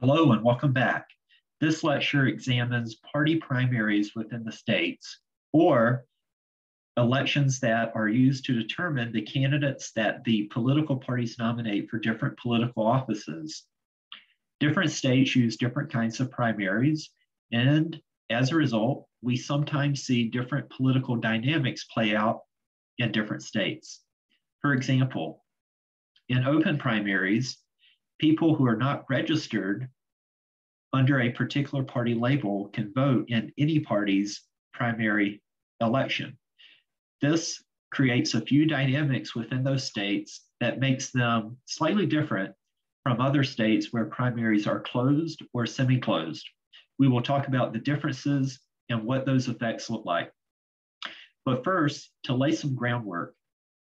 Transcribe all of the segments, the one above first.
Hello and welcome back. This lecture examines party primaries within the states, or elections that are used to determine the candidates that the political parties nominate for different political offices. Different states use different kinds of primaries, and as a result, we sometimes see different political dynamics play out in different states. For example, in open primaries, people who are not registered under a particular party label can vote in any party's primary election. This creates a few dynamics within those states that makes them slightly different from other states where primaries are closed or semi-closed. We will talk about the differences and what those effects look like. But first, to lay some groundwork,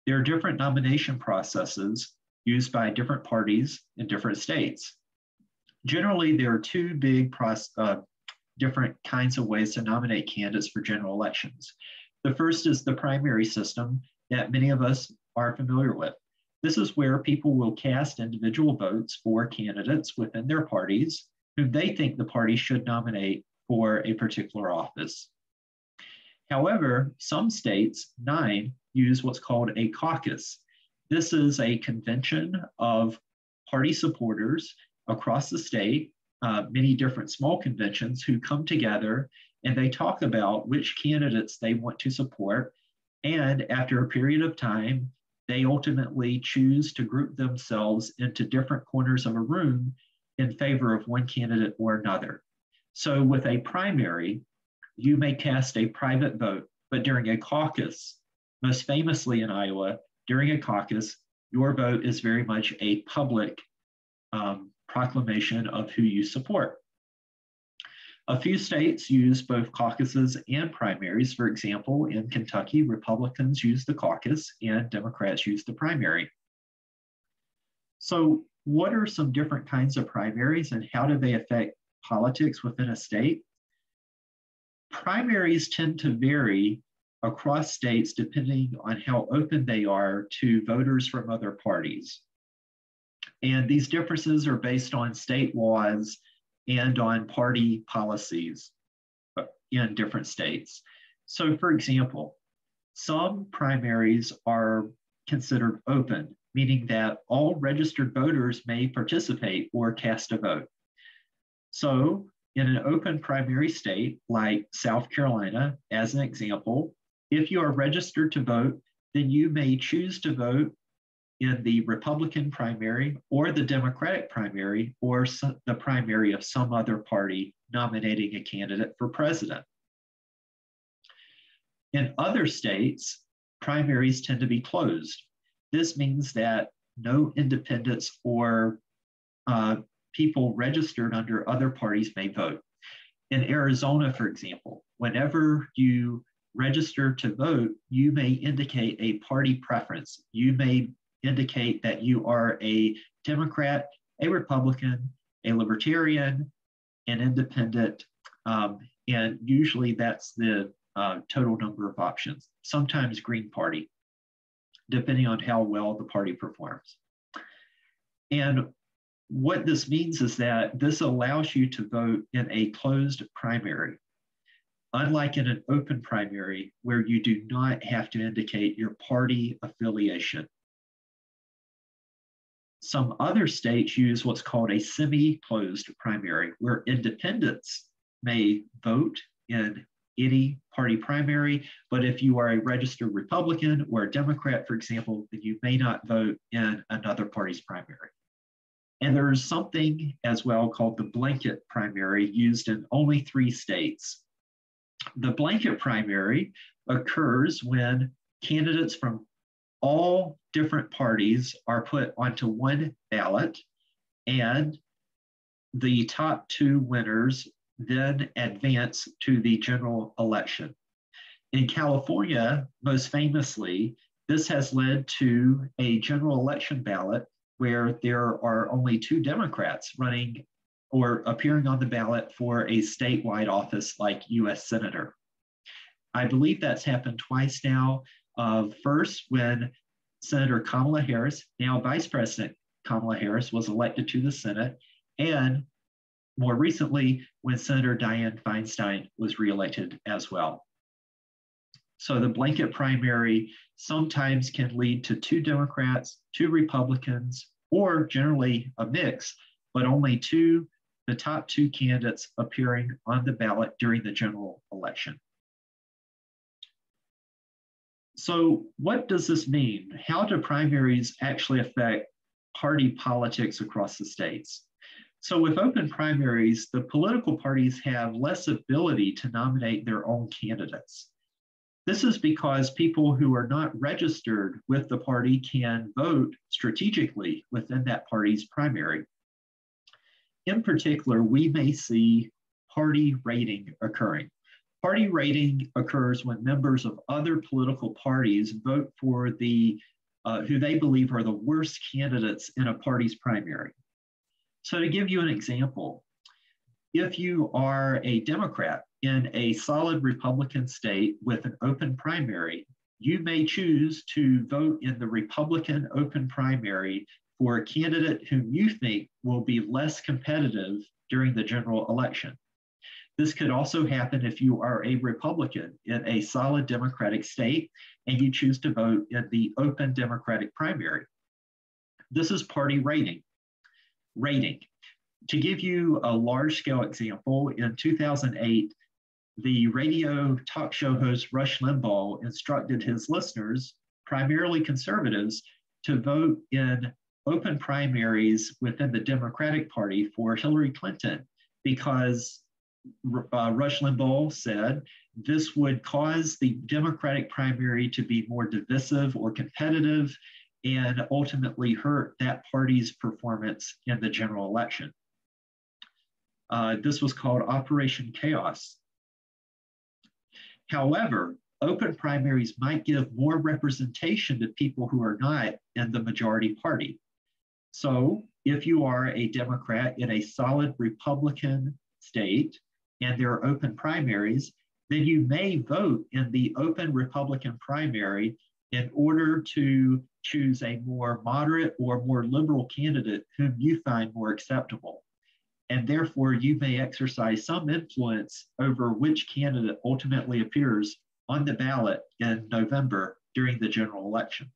there are different nomination processes used by different parties in different states. Generally, there are two big different kinds of ways to nominate candidates for general elections. The first is the primary system that many of us are familiar with. This is where people will cast individual votes for candidates within their parties whom they think the party should nominate for a particular office. However, some states, 9, use what's called a caucus. This is a convention of party supporters across the state, many different small conventions who come together and they talk about which candidates they want to support. And after a period of time, they ultimately choose to group themselves into different corners of a room in favor of one candidate or another. So with a primary, you may cast a private vote, but during a caucus, most famously in Iowa, during a caucus, your vote is very much a public proclamation of who you support. A few states use both caucuses and primaries. For example, in Kentucky, Republicans use the caucus and Democrats use the primary. So what are some different kinds of primaries and how do they affect politics within a state? Primaries tend to vary across states depending on how open they are to voters from other parties. And these differences are based on state laws and on party policies in different states. So for example, some primaries are considered open, meaning that all registered voters may participate or cast a vote. So in an open primary state like South Carolina, as an example, if you are registered to vote, then you may choose to vote in the Republican primary or the Democratic primary or the primary of some other party nominating a candidate for president. In other states, primaries tend to be closed. This means that no independents or people registered under other parties may vote. In Arizona, for example, whenever you register to vote, you may indicate a party preference. You may indicate that you are a Democrat, a Republican, a Libertarian, an Independent, and usually that's the total number of options, sometimes Green Party, depending on how well the party performs. And what this means is that this allows you to vote in a closed primary, unlike in an open primary where you do not have to indicate your party affiliation. Some other states use what's called a semi-closed primary, where independents may vote in any party primary, but if you are a registered Republican or a Democrat, for example, then you may not vote in another party's primary. And there is something as well called the blanket primary used in only 3 states. The blanket primary occurs when candidates from all different parties are put onto one ballot, and the top 2 winners then advance to the general election. In California, most famously, this has led to a general election ballot where there are only 2 Democrats running or appearing on the ballot for a statewide office like US Senator. I believe that's happened twice now. First, when Senator Kamala Harris, now Vice President Kamala Harris, was elected to the Senate, and more recently when Senator Dianne Feinstein was reelected as well. So the blanket primary sometimes can lead to 2 Democrats, 2 Republicans, or generally a mix, but only the top 2 candidates appearing on the ballot during the general election. So what does this mean? How do primaries actually affect party politics across the states? So with open primaries, the political parties have less ability to nominate their own candidates. This is because people who are not registered with the party can vote strategically within that party's primary. In particular, we may see party raiding occurring. Party raiding occurs when members of other political parties vote for who they believe are the worst candidates in a party's primary. So to give you an example, if you are a Democrat in a solid Republican state with an open primary, you may choose to vote in the Republican open primary for a candidate whom you think will be less competitive during the general election. This could also happen if you are a Republican in a solid Democratic state and you choose to vote in the open Democratic primary. This is party raiding. To give you a large-scale example, in 2008, the radio talk show host Rush Limbaugh instructed his listeners, primarily conservatives, to vote in open primaries within the Democratic Party for Hillary Clinton because Rush Limbaugh said this would cause the Democratic primary to be more divisive or competitive and ultimately hurt that party's performance in the general election. This was called Operation Chaos. However, open primaries might give more representation to people who are not in the majority party. So if you are a Democrat in a solid Republican state and there are open primaries, then you may vote in the open Republican primary in order to choose a more moderate or more liberal candidate whom you find more acceptable. And therefore, you may exercise some influence over which candidate ultimately appears on the ballot in November during the general election.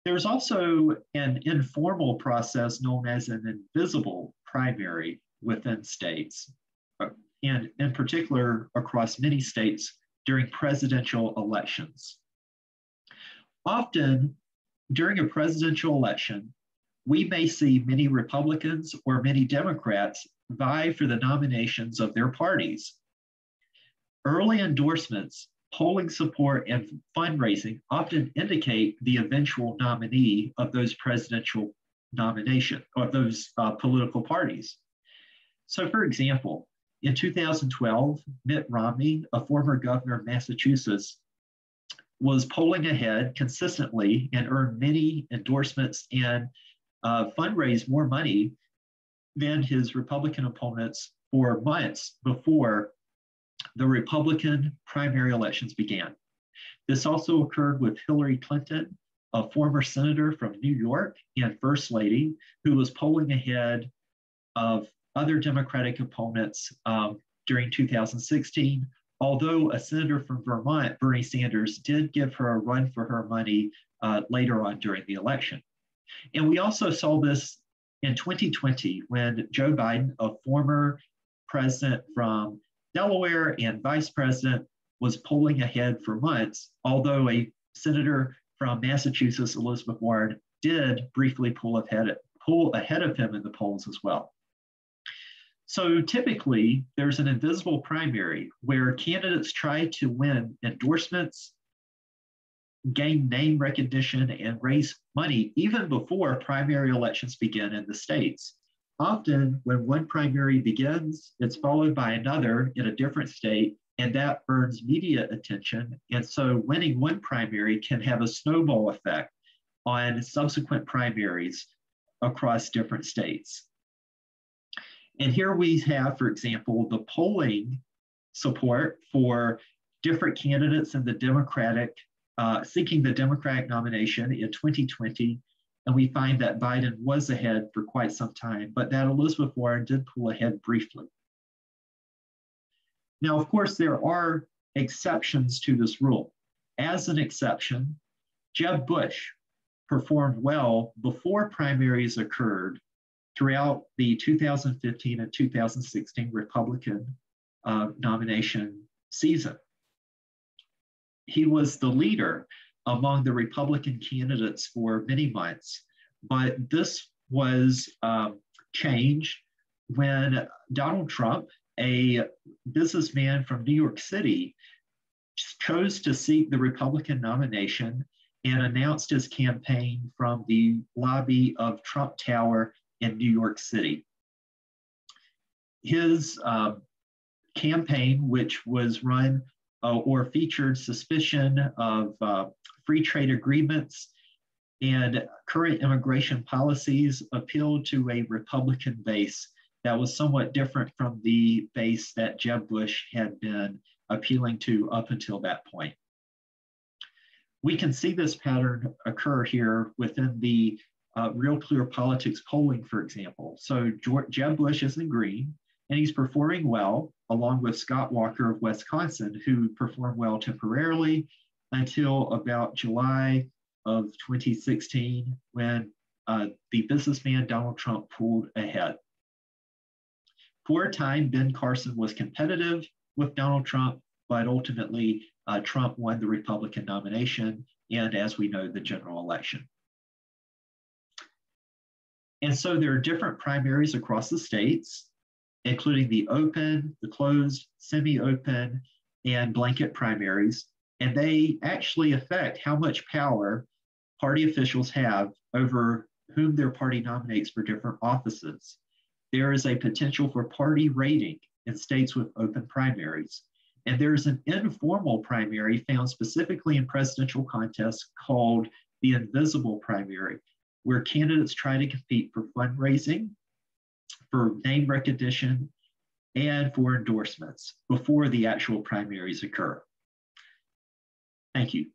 There's also an informal process known as an invisible primary within states, and in particular across many states during presidential elections. Often during a presidential election, we may see many Republicans or many Democrats vie for the nominations of their parties. Early endorsements, polling support, and fundraising often indicate the eventual nominee of those presidential nomination or those political parties. So for example, in 2012, Mitt Romney, a former governor of Massachusetts, was polling ahead consistently and earned many endorsements and fundraised more money than his Republican opponents for months before the Republican primary elections began. This also occurred with Hillary Clinton, a former senator from New York and First Lady, who was polling ahead of other Democratic opponents during 2016, although a senator from Vermont, Bernie Sanders, did give her a run for her money later on during the election. And we also saw this in 2020 when Joe Biden, a former president from Delaware and vice president, was polling ahead for months, although a senator from Massachusetts, Elizabeth Warren, did briefly pull ahead of him in the polls as well. So typically, there's an invisible primary where candidates try to win endorsements, gain name recognition, and raise money even before primary elections begin in the states. Often, when one primary begins, it's followed by another in a different state, and that earns media attention. And so winning one primary can have a snowball effect on subsequent primaries across different states. And here we have, for example, the polling support for different candidates in the Democratic, seeking the Democratic nomination in 2020 And we find that Biden was ahead for quite some time, but that Elizabeth Warren did pull ahead briefly. Now, of course, there are exceptions to this rule. As an exception, Jeb Bush performed well before primaries occurred throughout the 2015 and 2016 Republican nomination season. He was the leader among the Republican candidates for many months, but this was changed when Donald Trump, a businessman from New York City, chose to seek the Republican nomination and announced his campaign from the lobby of Trump Tower in New York City. His campaign, which was run or featured suspicion of free trade agreements and current immigration policies, appealed to a Republican base that was somewhat different from the base that Jeb Bush had been appealing to up until that point. We can see this pattern occur here within the Real Clear Politics polling, for example. So Jeb Bush is in green, and he's performing well, along with Scott Walker of Wisconsin, who performed well temporarily until about July of 2016, when the businessman Donald Trump pulled ahead. For a time, Ben Carson was competitive with Donald Trump, but ultimately Trump won the Republican nomination and, as we know, the general election. And so there are different primaries across the states, including the open, the closed, semi-open, and blanket primaries. And they actually affect how much power party officials have over whom their party nominates for different offices. There is a potential for party raiding in states with open primaries. And there's an informal primary found specifically in presidential contests called the invisible primary, where candidates try to compete for fundraising, for name recognition, and for endorsements before the actual primaries occur. Thank you.